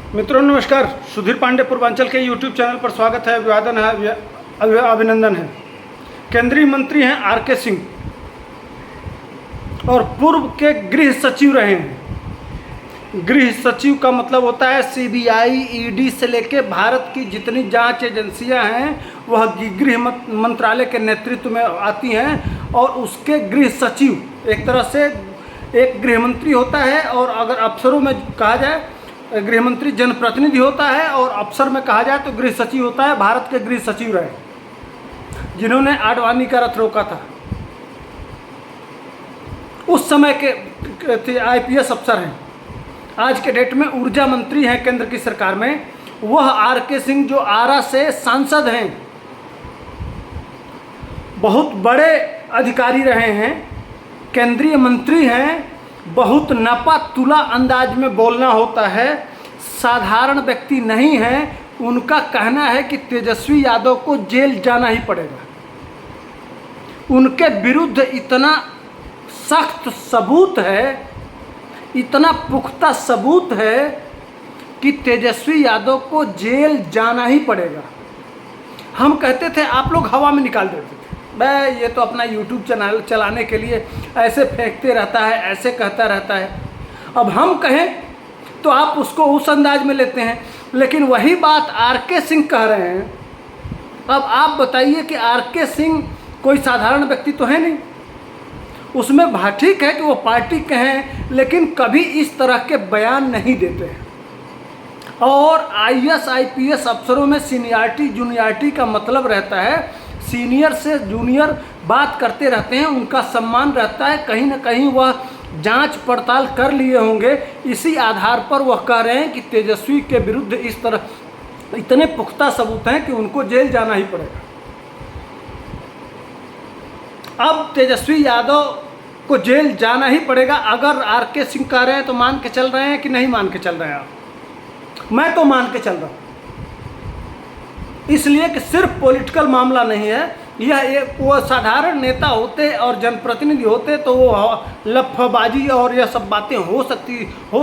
मित्रों नमस्कार। सुधीर पांडे पूर्वांचल के यूट्यूब चैनल पर स्वागत है, अभिवादन है, अभिनंदन है। केंद्रीय मंत्री हैं आर.के. सिंह और पूर्व के गृह सचिव रहे हैं। गृह सचिव का मतलब होता है सीबीआई, ईडी से लेके भारत की जितनी जांच एजेंसियां हैं वह गृह मंत्रालय के नेतृत्व में आती हैं। और उसके गृह सचिव एक तरह से एक गृह मंत्री होता है, और अगर अफसरों में कहा जाए गृह मंत्री जनप्रतिनिधि होता है, और अफसर में कहा जाए तो गृह सचिव होता है। भारत के गृह सचिव रहे जिन्होंने आडवाणी का रथ रोका था। उस समय के आईपीएस अफसर हैं। आज के डेट में ऊर्जा मंत्री हैं केंद्र की सरकार में। वह आर.के. सिंह जो आरा से सांसद हैं, बहुत बड़े अधिकारी रहे हैं, केंद्रीय मंत्री हैं। बहुत नपा तुला अंदाज में बोलना होता है, साधारण व्यक्ति नहीं है। उनका कहना है कि तेजस्वी यादव को जेल जाना ही पड़ेगा। उनके विरुद्ध इतना सख्त सबूत है, इतना पुख्ता सबूत है कि तेजस्वी यादव को जेल जाना ही पड़ेगा। हम कहते थे, आप लोग हवा में निकाल देते थे, भाई ये तो अपना यूट्यूब चैनल चलाने के लिए ऐसे फेंकते रहता है, ऐसे कहता रहता है। अब हम कहें तो आप उसको उस अंदाज में लेते हैं, लेकिन वही बात आर.के. सिंह कह रहे हैं। अब आप बताइए कि आर.के. सिंह कोई साधारण व्यक्ति तो है नहीं। उसमें ठीक है कि वो पार्टी के हैं, लेकिन कभी इस तरह के बयान नहीं देते हैं। और आईएएस आईपीएस अफसरों में सीनियरिटी जूनियरिटी का मतलब रहता है, सीनियर से जूनियर बात करते रहते हैं, उनका सम्मान रहता है। कहीं ना कहीं वह जांच पड़ताल कर लिए होंगे, इसी आधार पर वह कह रहे हैं कि तेजस्वी के विरुद्ध इस तरह इतने पुख्ता सबूत हैं कि उनको जेल जाना ही पड़ेगा। अब तेजस्वी यादव को जेल जाना ही पड़ेगा। अगर आर.के. सिंह कह रहे हैं तो मान के चल रहे हैं कि नहीं मान के चल रहे हैं आप? मैं तो मान के चल रहा हूँ, इसलिए कि सिर्फ पॉलिटिकल मामला नहीं है यह। एक वो साधारण नेता होते और जनप्रतिनिधि होते तो वो लफबाजी और यह सब बातें हो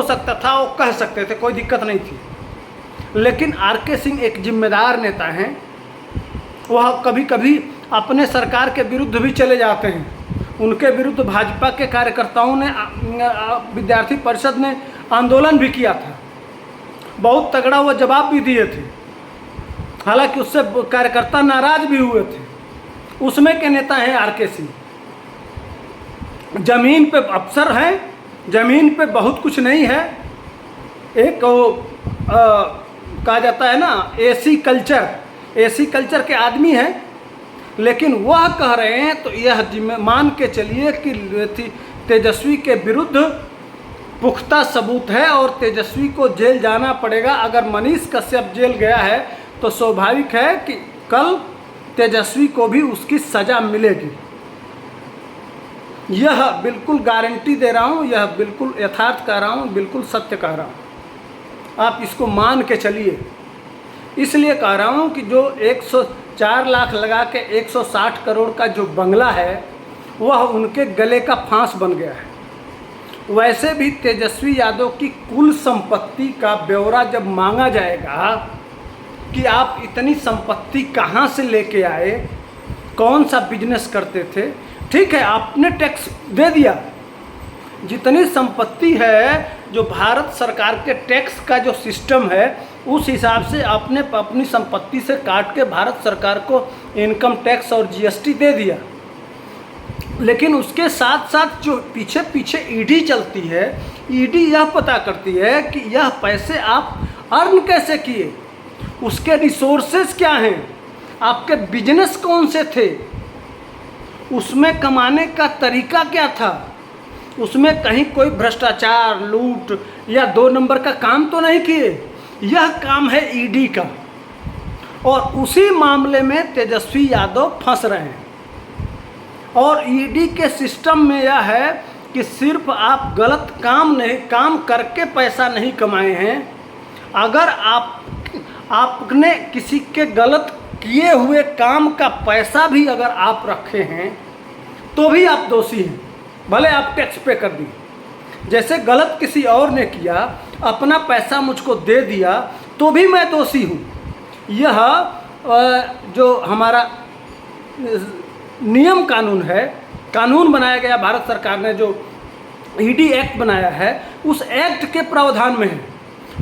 सकता था, वो कह सकते थे, कोई दिक्कत नहीं थी। लेकिन आर.के. सिंह एक जिम्मेदार नेता हैं। वह कभी कभी अपने सरकार के विरुद्ध भी चले जाते हैं। उनके विरुद्ध भाजपा के कार्यकर्ताओं ने, विद्यार्थी परिषद ने आंदोलन भी किया था। बहुत तगड़ा वो जवाब भी दिए थे, हालांकि उससे कार्यकर्ता नाराज भी हुए थे। उसमें के नेता हैं आर.के. सिंह। जमीन पे अफसर हैं, जमीन पे बहुत कुछ नहीं है। एक कहा जाता है ना एसी कल्चर के आदमी हैं। लेकिन वह कह रहे हैं तो यह मान के चलिए कि तेजस्वी के विरुद्ध पुख्ता सबूत है और तेजस्वी को जेल जाना पड़ेगा। अगर मनीष कश्यप जेल गया है तो स्वाभाविक है कि कल तेजस्वी को भी उसकी सज़ा मिलेगी। यह बिल्कुल गारंटी दे रहा हूँ, यह बिल्कुल यथार्थ कह रहा हूँ, बिल्कुल सत्य कह रहा हूँ। आप इसको मान के चलिए। इसलिए कह रहा हूँ कि जो 104 लाख लगा के 160 करोड़ का जो बंगला है वह उनके गले का फांस बन गया है। वैसे भी तेजस्वी यादव की कुल संपत्ति का ब्यौरा जब मांगा जाएगा कि आप इतनी संपत्ति कहाँ से लेके आए, कौन सा बिजनेस करते थे, ठीक है आपने टैक्स दे दिया। जितनी संपत्ति है, जो भारत सरकार के टैक्स का जो सिस्टम है, उस हिसाब से आपने अपनी संपत्ति से काट के भारत सरकार को इनकम टैक्स और जीएसटी दे दिया। लेकिन उसके साथ साथ जो पीछे पीछे ईडी चलती है, ईडी यह पता करती है कि यह पैसे आप अर्न कैसे किए, उसके रिसोर्सेज क्या हैं, आपके बिजनेस कौन से थे, उसमें कमाने का तरीका क्या था, उसमें कहीं कोई भ्रष्टाचार, लूट या 2 नंबर का काम तो नहीं किए। यह काम है ईडी का, और उसी मामले में तेजस्वी यादव फंस रहे हैं। और ईडी के सिस्टम में यह है कि सिर्फ आप गलत काम करके पैसा नहीं कमाए हैं। अगर आपने किसी के गलत किए हुए काम का पैसा भी अगर आप रखे हैं तो भी आप दोषी हैं, भले आप टैक्स पे कर दिए। जैसे गलत किसी और ने किया अपना पैसा मुझको दे दिया तो भी मैं दोषी हूँ। यह जो हमारा नियम कानून है, कानून बनाया गया भारत सरकार ने, जो ईडी एक्ट बनाया है, उस एक्ट के प्रावधान में है।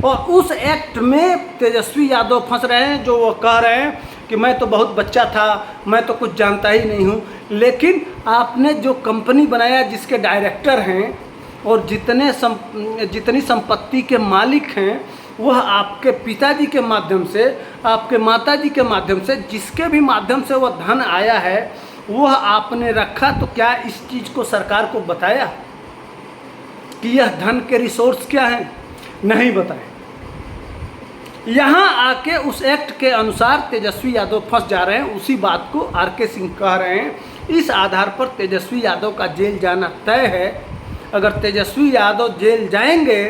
और उस एक्ट में तेजस्वी यादव फंस रहे हैं, जो वो कह रहे हैं कि मैं तो बहुत बच्चा था, मैं तो कुछ जानता ही नहीं हूँ। लेकिन आपने जो कंपनी बनाया, जिसके डायरेक्टर हैं और जितनी संपत्ति के मालिक हैं, वह आपके पिताजी के माध्यम से, आपके माताजी के माध्यम से, जिसके भी माध्यम से वह धन आया है, वह आपने रखा। तो क्या इस चीज़ को सरकार को बताया कि यह धन के रिसोर्स क्या हैं? नहीं बताए। यहाँ आके उस एक्ट के अनुसार तेजस्वी यादव फंस जा रहे हैं। उसी बात को आर.के. सिंह कह रहे हैं। इस आधार पर तेजस्वी यादव का जेल जाना तय है। अगर तेजस्वी यादव जेल जाएंगे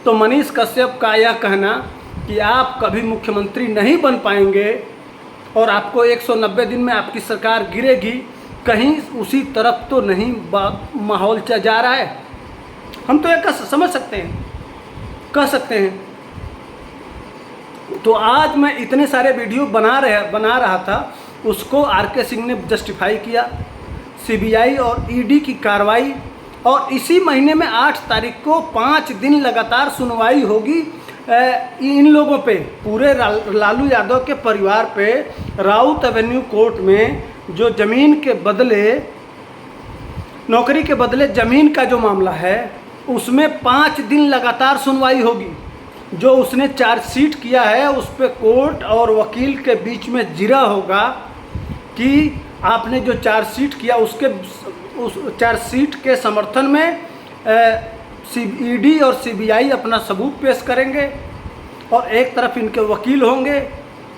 तो मनीष कश्यप का यह कहना कि आप कभी मुख्यमंत्री नहीं बन पाएंगे और आपको 190 दिन में आपकी सरकार गिरेगी, कहीं उसी तरफ तो नहीं माहौल चल जा रहा है। हम तो यह समझ सकते हैं, कह सकते हैं। तो आज मैं इतने सारे वीडियो बना रहा था, उसको आर.के. सिंह ने जस्टिफाई किया। सीबीआई और ईडी की कार्रवाई, और इसी महीने में 8 तारीख को 5 दिन लगातार सुनवाई होगी इन लोगों पे, पूरे लालू यादव के परिवार पे। राउत एवेन्यू कोर्ट में जो ज़मीन के बदले, नौकरी के बदले ज़मीन का जो मामला है, उसमें 5 दिन लगातार सुनवाई होगी। जो उसने चार्जशीट किया है, उस पर कोर्ट और वकील के बीच में जिरा होगा कि आपने जो चार्जशीट किया, उस चार्जशीट के समर्थन में ईडी और सीबीआई अपना सबूत पेश करेंगे, और एक तरफ इनके वकील होंगे,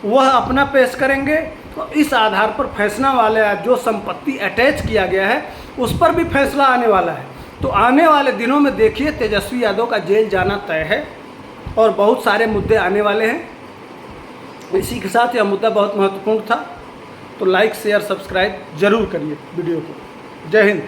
वह अपना पेश करेंगे। तो इस आधार पर फैसला वाला जो संपत्ति अटैच किया गया है, उस पर भी फैसला आने वाला है। तो आने वाले दिनों में देखिए, तेजस्वी यादव का जेल जाना तय है और बहुत सारे मुद्दे आने वाले हैं। इसी के साथ यह मुद्दा बहुत महत्वपूर्ण था। तो लाइक, शेयर, सब्सक्राइब जरूर करिए वीडियो को। जय हिंद।